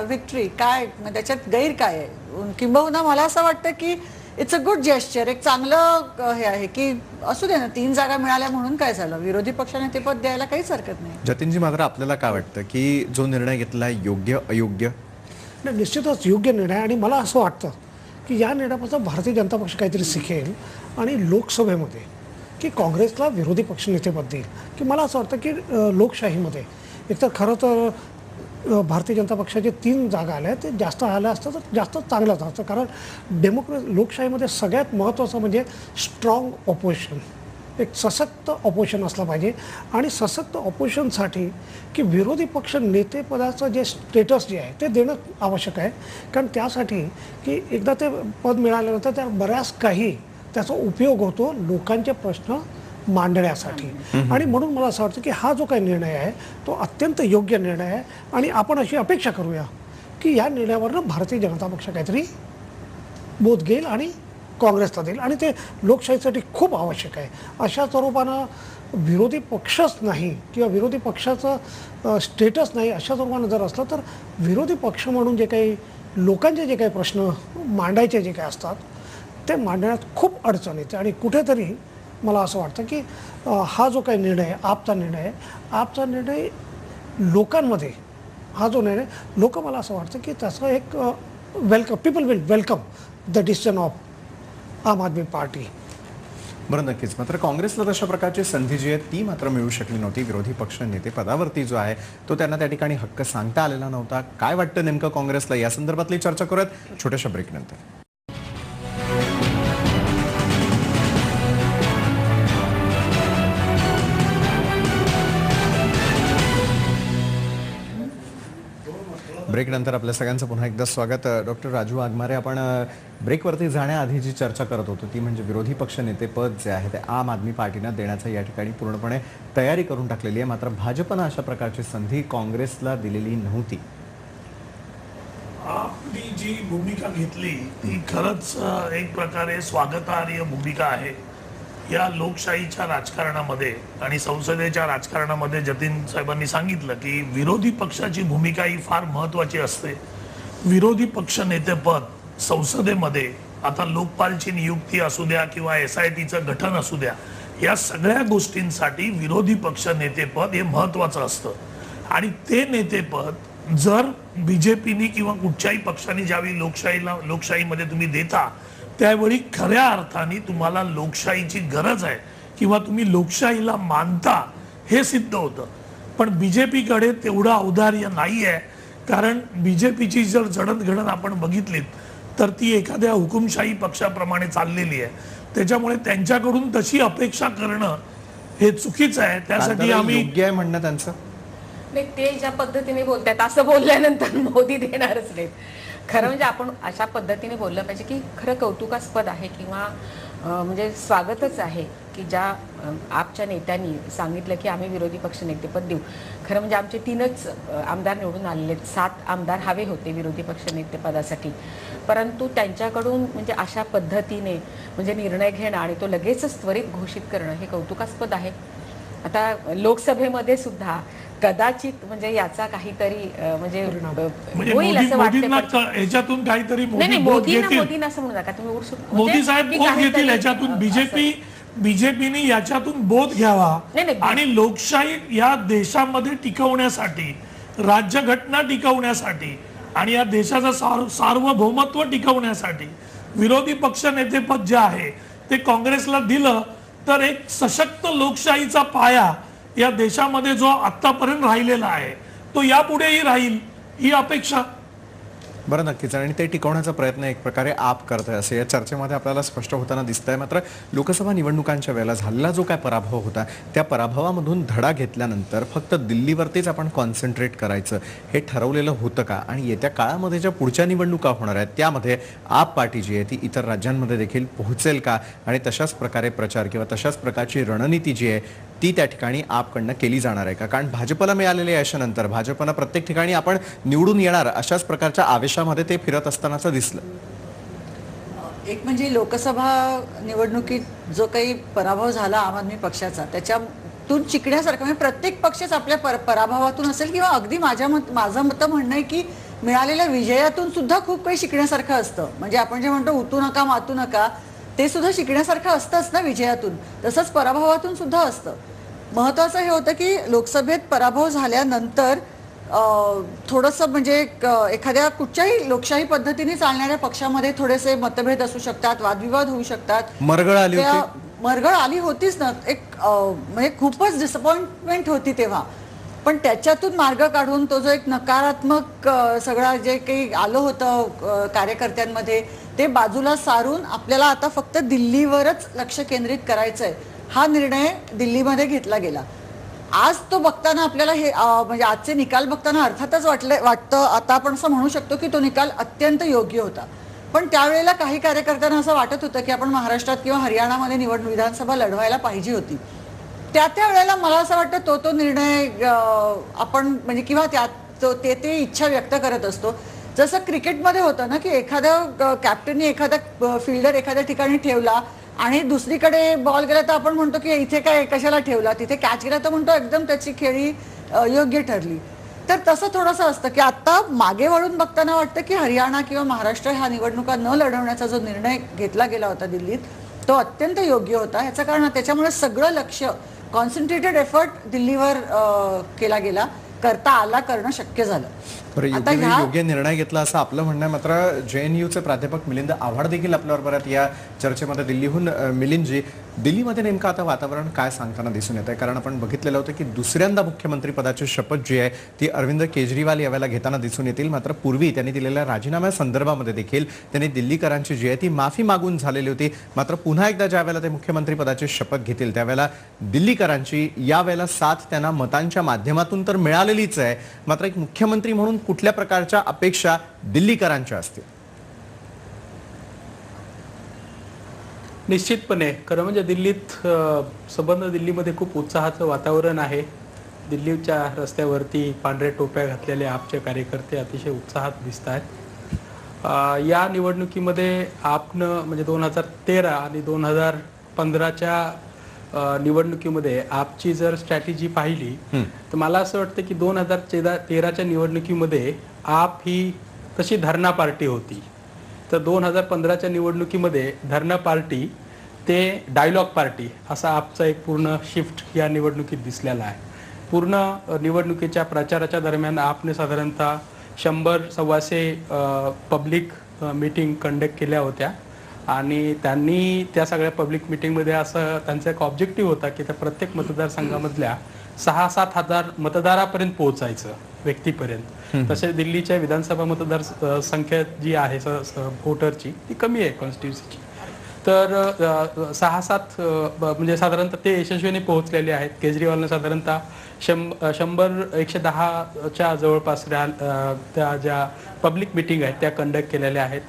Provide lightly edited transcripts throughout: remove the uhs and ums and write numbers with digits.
Victory काय त्याच्यात गैर काय आहे? किंबहुना मला असं वाटतं की इट्स अ गुड जेस्चर, एक चांगलं हे आहे की असू दे ना, 3 जागा मिळाल्या म्हणून काय झालं, विरोधी पक्षाने ते पद द्यायला काहीच हरकत नाही. जतीनजी, मात्र आपल्याला काय वाटतं की जो निर्णय घेतला योग्य अयोग्य? निश्चितच योग्य निर्णय. आणि मला असं वाटतं की या निर्णयापासून भारतीय जनता पक्ष काहीतरी शिकेल आणि लोकसभेमध्ये की काँग्रेसला विरोधी पक्षनेतेपद देईल. की मला असं वाटतं की लोकशाहीमध्ये एकतर खरं तर भारतीय जनता पक्षाचे 3 जागा आल्या ते जास्त आल्या असतं तर जास्त चांगलंच असतं. कारण लोकशाहीमध्ये सगळ्यात महत्त्वाचं म्हणजे स्ट्रॉंग ऑपोजिशन, एक सशक्त ऑपोजिशन असलं पाहिजे. आणि सशक्त ऑपोजिशनसाठी की विरोधी पक्ष नेतेपदाचं जे स्टेटस जे आहे ते देणं आवश्यक आहे. कारण त्यासाठी की एकदा ते पद मिळाल्यानंतर त्या बऱ्याच काही त्याचा उपयोग होतो लोकांचे प्रश्न मांडण्यासाठी. आणि म्हणून मला असं वाटतं की हा जो काही निर्णय आहे तो अत्यंत योग्य निर्णय आहे. आणि आपण अशी अपेक्षा करूया की या निर्णयावरनं भारतीय जनता पक्ष काहीतरी बोध घेईल आणि काँग्रेसला देईल. आणि ते लोकशाहीसाठी खूप आवश्यक आहे. अशा स्वरूपानं विरोधी पक्षच नाही किंवा विरोधी पक्षाचं स्टेटस नाही अशा स्वरूपानं जर असलं तर विरोधी पक्ष म्हणून जे काही लोकांचे जे काही प्रश्न मांडायचे जे काही असतात ते मांडण्यात खूप अडचण येते. आणि कुठेतरी मला असं वाटतं की हा जो काही निर्णय आहे, आपचा निर्णय लोकांमध्ये हा जो निर्णय लोक, मला असं वाटतं की त्याचं एक people will welcome the decision of आम आदमी पार्टी. बरं, नक्कीच. मात्र काँग्रेसला तशा प्रकारची संधी जी आहे ती मात्र मिळू शकली नव्हती. विरोधी पक्ष नेते पदावरती जो आहे तो त्यांना त्या ठिकाणी हक्क सांगता आलेला नव्हता. काय वाटतं नेमकं काँग्रेसला, या संदर्भातली चर्चा करूयात छोट्याशा ब्रेकनंतर. ब्रेकनंतर आपल्या सगळ्यांचं पुन्हा एकदा स्वागत. डॉक्टर राजू वाघमारे, आपण ब्रेकवरती जाण्याआधी जी चर्चा करत होतो ती म्हणजे विरोधी पक्ष नेतेपद जे आहे ते आम आदमी पार्टीनं देण्याचं या ठिकाणी पूर्णपणे तयारी करून टाकलेली आहे. मात्र भाजपनं अशा प्रकारची संधी काँग्रेसला दिलेली नव्हती. आपली जी भूमिका घेतली ती खरंच एक प्रकारे स्वागतार्ह भूमिका आहे. या लोकशाहीच्या राजकारणामध्ये आणि संसदेच्या राजकारणामध्ये जतीन साहेबांनी सांगितलं की विरोधी पक्षाची भूमिका ही फार महत्त्वाची असते. विरोधी पक्ष नेतेपद संसदेमध्ये, आता लोकपालची नियुक्ती असू द्या किंवा SITचं गठन असू द्या, या सगळ्या गोष्टींसाठी विरोधी पक्ष नेतेपद हे महत्त्वाचं असतं. आणि ते नेतेपद जर BJPनी किंवा कुठच्याही पक्षाने ज्यावेळी लोकशाहीमध्ये तुम्ही देता त्यावेळी खऱ्या अर्थाने तुम्हाला लोकशाहीची गरज आहे किंवा तुम्ही लोकशाहीला मानता हे सिद्ध होतं. पण BJPकडे तेवढं औदार्य नाही आहे. कारण BJPची जर जडणघडण आपण बघितलीत तर ती एखाद्या हुकुमशाही पक्षाप्रमाणे चाललेली आहे. त्याच्यामुळे त्यांच्याकडून तशी अपेक्षा करणं हे चुकीचं आहे. त्यासाठी आम्ही योग्य आहे म्हणणं त्यांचं नाही. ते ज्या पद्धतीने बोलतात असं बोलल्यानंतर मोदी देणारच नाहीत. खरं म्हणजे आपण अशा पद्धतीने बोललं पाहिजे की खरं कौतुकास्पद आहे किंवा म्हणजे स्वागतच आहे की ज्या आपच्या नेत्यांनी सांगितलं की आम्ही विरोधी पक्ष नेतेपद देऊ. खरं म्हणजे आमचे 3च आमदार निवडून आलेले आहेत. 7 आमदार हवे होते विरोधी पक्ष नेतेपदासाठी. परंतु त्यांच्याकडून म्हणजे अशा पद्धतीने म्हणजे निर्णय घेणं आणि तो लगेचच त्वरित घोषित करणं हे कौतुकास्पद आहे. आता लोकसभेमध्ये सुद्धा कदाचित म्हणजे याचा काहीतरी म्हणजे होईल असं वाटतं. ह्याच्यातून काहीतरी मोदींना असं म्हणू नका तुम्ही, मोदी साहेब बोध घेतील ह्याच्यातून. बीजेपीने याच्यातून बोध घ्यावा आणि लोकशाही या देशामध्ये टिकवण्यासाठी, राज्यघटना टिकवण्यासाठी आणि या देशाचं सार्वभौमत्व टिकवण्यासाठी विरोधी पक्ष नेतेपद जे आहे ते काँग्रेसला दिलं तर एक सशक्त लोकशाहीचा पाया या देशामध्ये जो आतापर्यंत राहिलेला आहे तो यापुढेही राहील ही अपेक्षा. बरं, नक्कीच. आणि ते टिकवण्याचा प्रयत्न एक प्रकारे आप करत आहे असं या चर्चेमध्ये आपल्याला स्पष्ट होताना दिसतंय. मात्र लोकसभा निवडणुकांच्या वेळेला झालेला जो काय पराभव होता त्या पराभवामधून धडा घेतल्यानंतर फक्त दिल्लीवरतीच आपण कॉन्सन्ट्रेट करायचं हे ठरवलेलं होतं का? आणि येत्या काळामध्ये ज्या पुढच्या निवडणुका होणार आहेत त्यामध्ये आप पार्टी जी आहे ती इतर राज्यांमध्ये देखील पोहोचेल का? आणि तशाच प्रकारे प्रचार किंवा तशाच प्रकारची रणनीती जी आहे ती त्या ठिकाणी आपकडनं केली जाणार आहे का? कारण भाजपला मिळालेल्या यशानंतर भाजपनं प्रत्येक ठिकाणी आपण निवडून येणार अशाच प्रकारच्या आवेशामध्ये ते फिरत असतानाचं दिसलं. एक म्हणजे लोकसभा निवडणुकीत जो काही पराभव झाला आम आदमी पक्षाचा त्याच्यातून शिकण्यासारखं म्हणजे प्रत्येक पक्षच आपल्या पराभवातून असेल किंवा अगदी माझं मत म्हणणं आहे की मिळालेल्या विजयातून सुद्धा खूप काही शिकण्यासारखं असतं. म्हणजे आपण जे म्हणतो उतू नका मातू नका, ते सुद्धा शिकण्यासारखं असतंच ना विजयातून. तसंच पराभवातून सुद्धा असतं. महत्वाचं हे होतं की लोकसभेत पराभव झाल्यानंतर थोडंसं म्हणजे एखाद्या कुठच्याही लोकशाही पद्धतीने चालणाऱ्या पक्षामध्ये थोडेसे मतभेद असू शकतात, वादविवाद होऊ शकतात. मरगळ आली त्या होती. मरगळ आली होतीच ना. एक म्हणजे खूपच डिसअपॉइंटमेंट होती तेव्हा. पण त्याच्यातून मार्ग काढून तो जो एक नकारात्मक सगळं जे काही आलं होतं कार्यकर्त्यांमध्ये, ते बाजूला सारून आपल्याला आता फक्त दिल्लीवरच लक्ष केंद्रित करायचंय, हा निर्णय दिल्लीमध्ये घेतला गेला. आज तो बघताना आपल्याला हे म्हणजे आजचे निकाल बघताना अर्थातच वाटतं, आता आपण असं म्हणू शकतो की तो निकाल अत्यंत योग्य होता. पण त्यावेळेला काही कार्यकर्त्यांना असं वाटत होतं की आपण महाराष्ट्रात किंवा हरियाणामध्ये विधानसभा लढवायला पाहिजे होती. त्या वेळेला मला असं वाटतं तो निर्णय आपण म्हणजे किंवा ते इच्छा व्यक्त करत असतो. जसं क्रिकेटमध्ये होतं ना की एखाद्या कॅप्टनने एखादा फिल्डर एखाद्या ठिकाणी ठेवला आणि दुसरीकडे बॉल गेला तर आपण म्हणतो की इथे काय कशाला ठेवला, तिथे कॅच गेला तर म्हणतो एकदम त्याची खेळी योग्य ठरली. तर तसं थोडंसं असतं की आता मागे वळून बघताना वाटतं की हरियाणा किंवा महाराष्ट्र ह्या निवडणुका न लढवण्याचा जो निर्णय घेतला गेला होता दिल्लीत, तो अत्यंत योग्य होता. ह्याचं कारण त्याच्यामुळे सगळं लक्ष, कॉन्सन्ट्रेटेड एफर्ट दिल्लीवर केला गेला, करता आला, करणं शक्य झालं. योग्य निर्णय घेतला असं आपलं म्हणणं आहे. मात्र JNUचे प्राध्यापक मिलिंद आव्हाड देखील आपल्याबरोबर आहेत या चर्चेमध्ये. दिल्लीहून मिलिंदजी, दिल्लीमध्ये नेमकं आता वातावरण काय सांगताना दिसून येत आहे? कारण आपण बघितलेलं होतं की दुसऱ्यांदा मुख्यमंत्री पदाची शपथ जी आहे ती अरविंद केजरीवाल यावेळेला घेताना दिसून येतील. मात्र पूर्वी त्यांनी दिलेल्या राजीनाम्या संदर्भामध्ये देखील त्यांनी दिल्लीकरांची जी आहे ती माफी मागून झालेली होती. मात्र पुन्हा एकदा ज्यावेळेला ते मुख्यमंत्री पदाची शपथ घेतील त्यावेळेला दिल्लीकरांची यावेळेला साथ त्यांना मतांच्या माध्यमातून तर मिळालेलीच आहे. मात्र एक मुख्यमंत्री म्हणून कुठल्या प्रकारच्या अपेक्षा दिल्लीकरांच्या असतील? निश्चितपणे खरं म्हणजे संबंध दिल्लीमध्ये खूप उत्साहाचं वातावरण आहे. दिल्लीच्या रस्त्यावरती पांढऱ्या टोप्या घातलेले आपचे कार्यकर्ते अतिशय उत्साहात दिसत आहेत. या निवडणुकीमध्ये आपनं म्हणजे 2013 आणि 2015च्या निवडणुकीमध्ये आपची जर स्ट्रॅटेजी पाहिली तर मला असं वाटतं की 2013च्या निवडणुकीमध्ये आप ही तशी धरणा पार्टी होती, तर 2015च्या निवडणुकीमध्ये धरणा पार्टी ते डायलॉग पार्टी असा आपचा एक पूर्ण शिफ्ट या निवडणुकीत दिसलेला आहे. पूर्ण निवडणुकीच्या प्रचाराच्या दरम्यान आपने साधारणतः 100-125 पब्लिक मीटिंग कंडक्ट केल्या होत्या आणि त्यांनी त्या सगळ्या पब्लिक मीटिंगमध्ये असं त्यांचा एक ऑब्जेक्टिव्ह होता की त्या प्रत्येक मतदारसंघामधल्या 6-7 हजार मतदारापर्यंत पोहोचायचं व्यक्तीपर्यंत. तसे दिल्लीच्या विधानसभा मतदार संख्या जी आहे व्होटरची ती कमी आहे कॉन्स्टिट्युन्सीची, तर 6-7 म्हणजे साधारणतः ते यशस्वीने पोहोचलेले आहेत. केजरीवालनं साधारणतः 100-110च्या जवळपास त्या ज्या पब्लिक मिटिंग आहेत त्या कंडक्ट केलेल्या आहेत.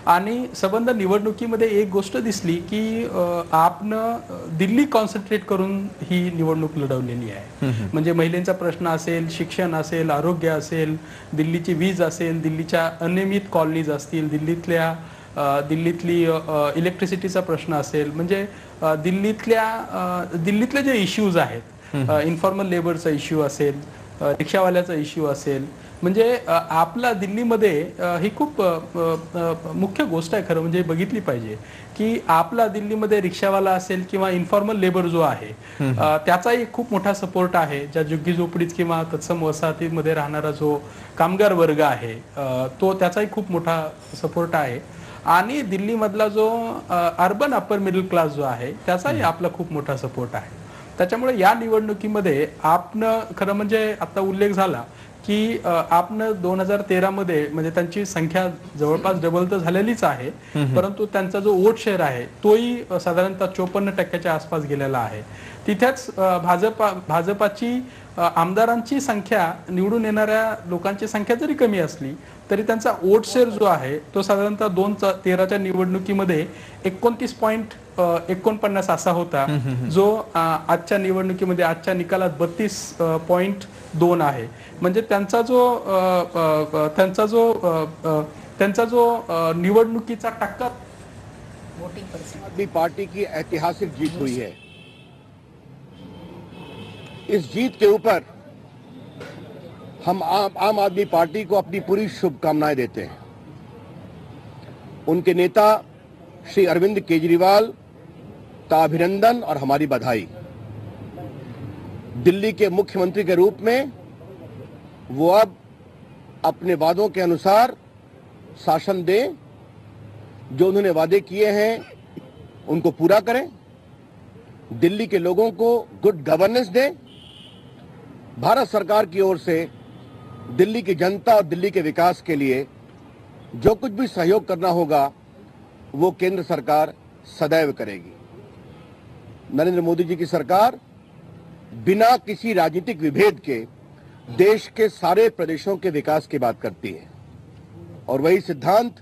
आणि संबंध निवडणुकीमध्ये एक गोष्ट दिसली की आपनं दिल्ली कॉन्सन्ट्रेट करून ही निवडणूक लढवलेली आहे. म्हणजे महिलांचा प्रश्न असेल, शिक्षण असेल, आरोग्य असेल, दिल्लीची वीज असेल, दिल्लीच्या अनियमित कॉलनीज असतील, दिल्लीतली इलेक्ट्रिसिटीचा प्रश्न असेल, म्हणजे दिल्लीतले जे इश्यूज आहेत, इन्फॉर्मल लेबरचा इश्यू असेल, रिक्षावाल्याचा इश्यू असेल, म्हणजे आपला दिल्लीमध्ये ही खूप मुख्य गोष्ट आहे खरं म्हणजे बघितली पाहिजे की आपला दिल्लीमध्ये रिक्षावाला असेल किंवा इन्फॉर्मल लेबर जो आहे त्याचाही खूप मोठा सपोर्ट आहे. ज्या झुग्गी झोपडीत किंवा तत्सम वसाहतीमध्ये राहणारा जो कामगार वर्ग आहे तो त्याचाही खूप मोठा सपोर्ट आहे. आणि दिल्लीमधला जो अर्बन अप्पर मिडल क्लास जो आहे त्याचाही आपला खूप मोठा सपोर्ट आहे. त्याच्यामुळे या निवडणुकीमध्ये आपनं खरं म्हणजे आता उल्लेख झाला की आपनं 2013 मध्ये म्हणजे त्यांची संख्या जवळपास डबल तर झालेलीच आहे, परंतु त्यांचा जो वोट शेअर आहे तोही साधारणतः 54% आसपास गेलेला आहे. तिथेच भाजपाची आमदारांची संख्या, निवडून येणाऱ्या लोकांची संख्या जरी कमी असली तरी त्यांचा वोट शेअर जो आहे तो साधारणतः 2013च्या निवडणुकीमध्ये 29.49 असा होता, जो आजच्या निवडणुकीमध्ये आजच्या निकालात 32.2 आहे. म्हणजे त्यांचा जो निवडणुकीचा टक्का वोटिंग पर्सेंट आदमी पार्टी की ऐतिहासिक जीत हुई है. इस जीत के ऊपर हम आम आदमी पार्टी को अपनी पूरी शुभकामनाएं देते हैं। उनके नेता श्री अरविंद केजरीवाल का अभिनंदन और हमारी बधाई। दिल्ली के मुख्यमंत्री के रूप में वो अब अपने वादों के अनुसार शासन दें, जो उन्होंने वादे किए हैं उनको पूरा करें, दिल्ली के लोगों को गुड गवर्नेंस दें। भारत सरकार की ओर से दिल्ली की जनता और दिल्ली के विकास के लिए जो कुछ भी सहयोग करना होगा वो केंद्र सरकार सदैव करेगी। नरेंद्र मोदी जी की सरकार बिना किसी राजनीतिक विभेद के देश के सारे प्रदेशों के विकास की बात करती है और वही सिद्धांत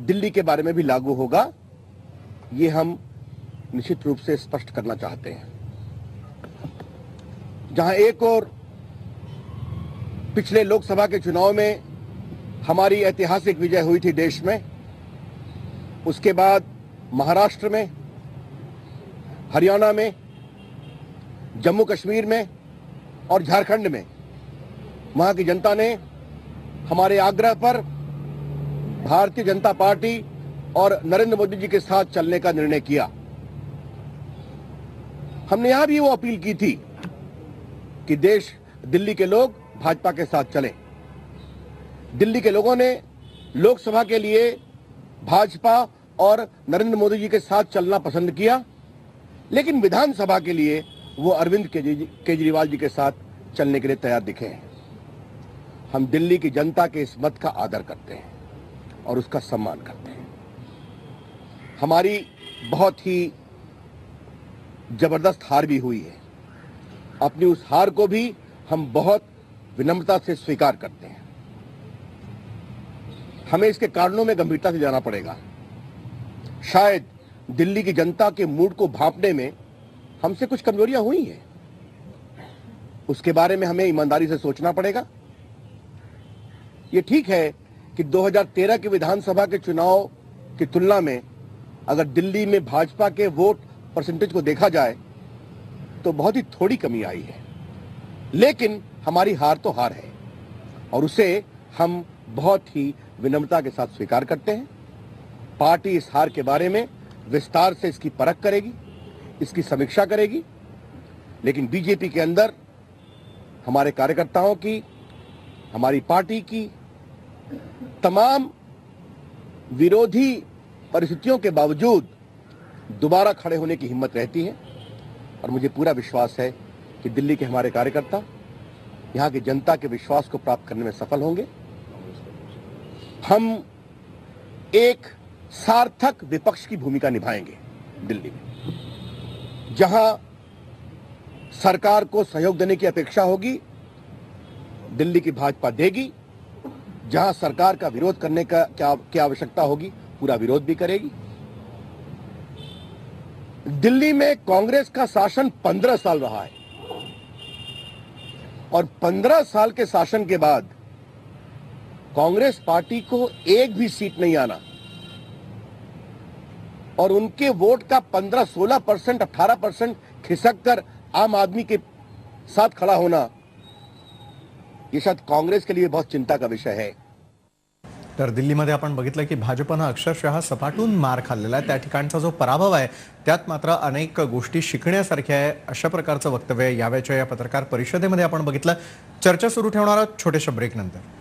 दिल्ली के बारे में भी लागू होगा, ये हम निश्चित रूप से स्पष्ट करना चाहते हैं। जहां एक और पिछले लोकसभा के चुनाव में हमारी ऐतिहासिक विजय हुई थी देश में, उसके बाद महाराष्ट्र में, हरियाणा में, जम्मू कश्मीर में और झारखंड में वहां की जनता ने हमारे आग्रह पर भारतीय जनता पार्टी और नरेंद्र मोदी जी के साथ चलने का निर्णय किया। हमने यहां भी वो अपील की थी कि दिल्ली के लोग भाजपा के साथ चलें। दिल्ली के लोगों ने लोकसभा के लिए भाजपा और नरेंद्र मोदी जी के साथ चलना पसंद किया, लेकिन विधानसभा के लिए वो अरविंद केजरीवाल जी के साथ चलने के लिए तैयार दिखे हैं। हम दिल्ली की जनता के इस मत का आदर करते हैं और उसका सम्मान करते हैं। हमारी बहुत ही जबरदस्त हार भी हुई है। अपनी उस हार को भी हम बहुत विनम्रता से स्वीकार करते हैं। हमें इसके कारणों में गंभीरता से जाना पड़ेगा। शायद दिल्ली की जनता के मूड को भांपने में हमसे कुछ कमजोरियां हुई हैं, उसके बारे में हमें ईमानदारी से सोचना पड़ेगा। ये ठीक है कि 2013 के विधानसभा के चुनाव की तुलना में अगर दिल्ली में भाजपा के वोट परसेंटेज को देखा जाए तो बहुत ही थोड़ी कमी आई है, लेकिन हमारी हार तो हार है और उसे हम बहुत ही विनम्रता के साथ स्वीकार करते हैं। पार्टी इस हार के बारे में विस्तार से इसकी परख करेगी, इसकी समीक्षा करेगी, लेकिन बीजेपी के अंदर हमारे कार्यकर्ताओं की, हमारी पार्टी की तमाम विरोधी परिस्थितियों के बावजूद दोबारा खड़े होने की हिम्मत रहती है और मुझे पूरा विश्वास है कि दिल्ली के हमारे कार्यकर्ता यहाँ की जनता के विश्वास को प्राप्त करने में सफल होंगे। हम एक सार्थक विपक्ष की भूमिका निभाएंगे दिल्ली में। जहां सरकार को सहयोग देने की अपेक्षा होगी, दिल्ली की भाजपा देगी। जहां सरकार का विरोध करने का क्या आवश्यकता होगी, पूरा विरोध भी करेगी। दिल्ली में कांग्रेस का शासन 15 साल रहा है और 15 साल के शासन के बाद कांग्रेस पार्टी को एक भी सीट नहीं आना और उनके वोट का 15-16%, 18% खिसक कर आम आदमी के साथ खड़ा होना, ये शायद काँग्रेस के लिए बहुत चिंता का विषय है। तर दिल्लीमध्ये आपण बघितलं की भाजपनं अक्षरशः सपाटून मार खाल्लेला आहे। त्या ठिकाणचा जो पराभव आहे त्यात मात्र अनेक गोष्टी शिकण्यासारख्या आहे, अशा प्रकारचं वक्तव्य यावेळच्या या पत्रकार परिषदेमध्ये आपण बघितलं। चर्चा सुरू ठेवणार आहोत छोट्याशा ब्रेक नंतर।